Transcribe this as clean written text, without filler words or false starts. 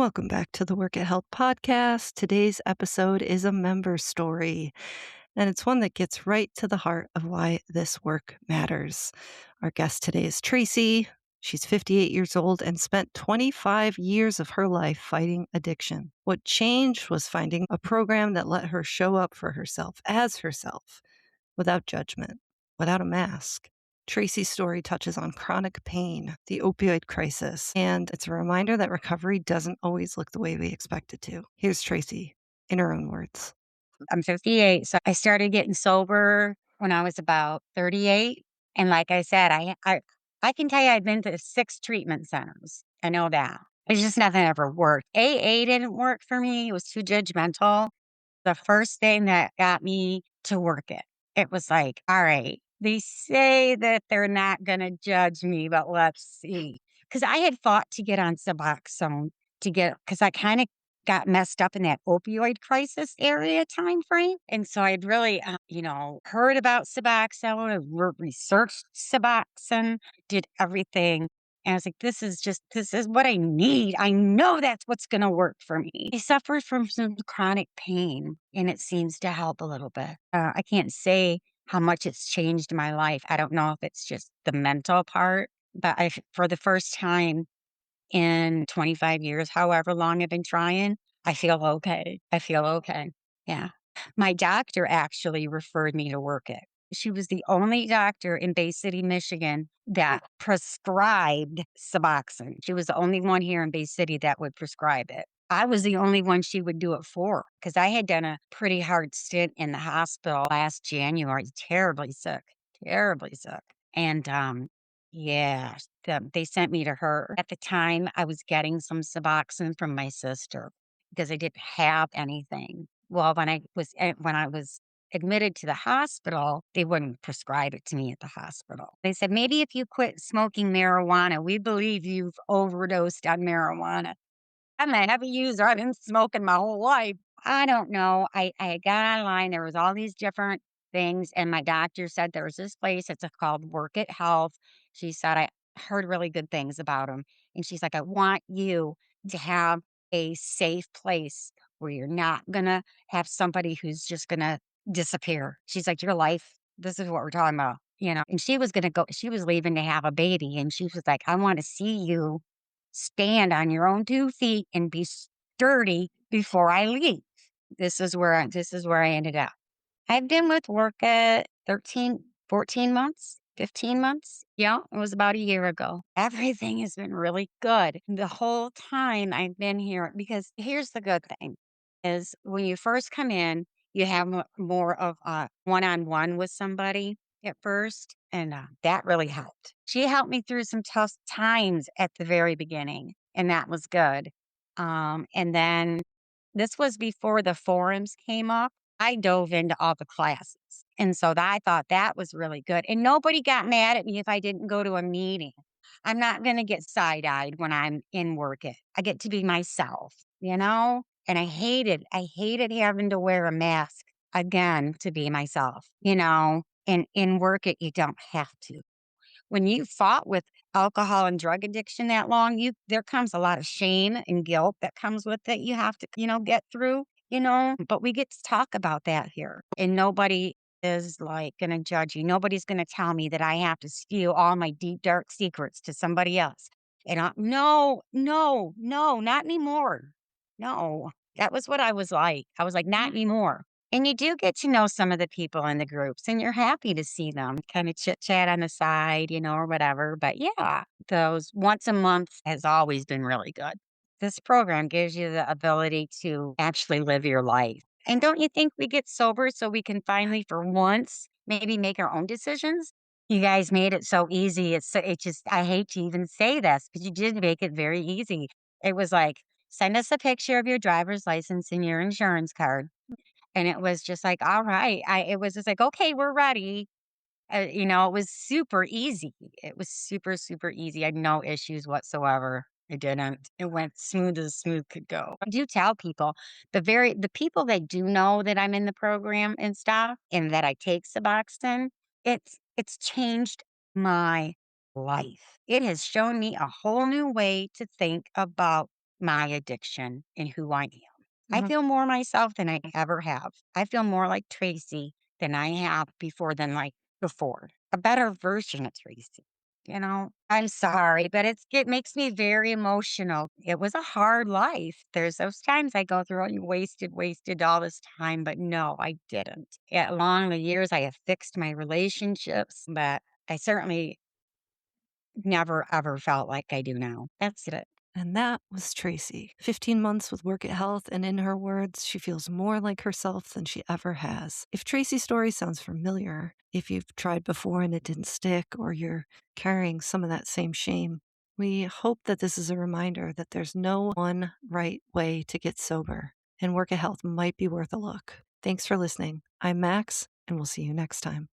Welcome back to the Workit Health podcast. Today's episode is a member story, and it's one that gets right to the heart of why this work matters. Our guest today is Tracy. She's 58 years old and spent 25 years of her life fighting addiction. What changed was finding a program that let her show up for herself as herself, without judgment, without a mask. Tracy's story touches on chronic pain, the opioid crisis, and it's a reminder that recovery doesn't always look the way we expect it to. Here's Tracy in her own words. I'm 58, so I started getting sober when I was about 38, and like I said, I can tell you I've been to 6 treatment centers. I know that. It's just nothing ever worked. AA didn't work for me, it was too judgmental. The first thing that got me to work it was like, "All right, they say that they're not gonna judge me, but let's see." Because I had fought to get on Suboxone because I kinda got messed up in that opioid crisis area time frame, and so I'd really, heard about Suboxone, researched Suboxone, did everything, and I was like, this is what I need. I know that's what's gonna work for me." I suffer from some chronic pain, and it seems to help a little bit. I can't say how much it's changed my life. I don't know if it's just the mental part, but for the first time in 25 years, however long I've been trying, I feel okay. I feel okay. Yeah. My doctor actually referred me to work it. She was the only doctor in Bay City, Michigan that prescribed Suboxone. She was the only one here in Bay City that would prescribe it. I was the only one she would do it for because I had done a pretty hard stint in the hospital last January, terribly sick. And yeah, they sent me to her. At the time, I was getting some Suboxone from my sister because I didn't have anything. Well, when I was admitted to the hospital, they wouldn't prescribe it to me at the hospital. They said, "Maybe if you quit smoking marijuana, we believe you've overdosed on marijuana." I'm a heavy user. I've been smoking my whole life. I don't know. I got online. There was all these different things, and my doctor said there was this place. It's called Workit Health. She said I heard really good things about them, and she's like, "I want you to have a safe place where you're not gonna have somebody who's just gonna disappear." She's like, "Your life. This is what we're talking about." And she was gonna go. She was leaving to have a baby, and she was like, "I want to see you stand on your own 2 feet and be sturdy before I leave." This is where I ended up. I've been with work at 13, 14 months, 15 months. Yeah, it was about a year ago. Everything has been really good the whole time I've been here because here's the good thing is when you first come in, you have more of a one-on-one with somebody at first, and that really helped. She helped me through some tough times at the very beginning, and that was good. And then this was before the forums came up. I dove into all the classes. And so I thought that was really good. And nobody got mad at me if I didn't go to a meeting. I'm not going to get side eyed when I'm in work it. I get to be myself, you know? And I hated having to wear a mask again to be myself, you know? And in work it, you don't have to. When you fought with alcohol and drug addiction that long, you there comes a lot of shame and guilt that comes with it. You have to, get through, but we get to talk about that here. And nobody is like going to judge you. Nobody's going to tell me that I have to spew all my deep, dark secrets to somebody else. No, no, no, not anymore. No, that was what I was like. I was like, not anymore. And you do get to know some of the people in the groups and you're happy to see them kind of chit chat on the side, or whatever. But yeah, those once a month has always been really good. This program gives you the ability to actually live your life. And don't you think we get sober so we can finally, for once, maybe make our own decisions? You guys made it so easy. It just, I hate to even say this, but you did make it very easy. It was like, send us a picture of your driver's license and your insurance card and it was just like, "All right." It was just like, "Okay, we're ready." It was super easy. It was super, super easy. I had no issues whatsoever. I didn't. It went smooth as smooth could go. I do tell people, the people that do know that I'm in the program and stuff and that I take Suboxone, it's changed my life. It has shown me a whole new way to think about my addiction and who I am. I Mhm. feel more myself than I ever have. I feel more like Tracy than I have before. A better version of Tracy. I'm sorry, but it makes me very emotional. It was a hard life. There's those times I go through, you wasted all this time, but no, I didn't. Yeah, along the years, I have fixed my relationships, but I certainly never ever felt like I do now. That's it. And that was Tracy. 15 months with Workit Health, and in her words, she feels more like herself than she ever has. If Tracy's story sounds familiar, if you've tried before and it didn't stick, or you're carrying some of that same shame, we hope that this is a reminder that there's no one right way to get sober, and Workit Health might be worth a look. Thanks for listening. I'm Max, and we'll see you next time.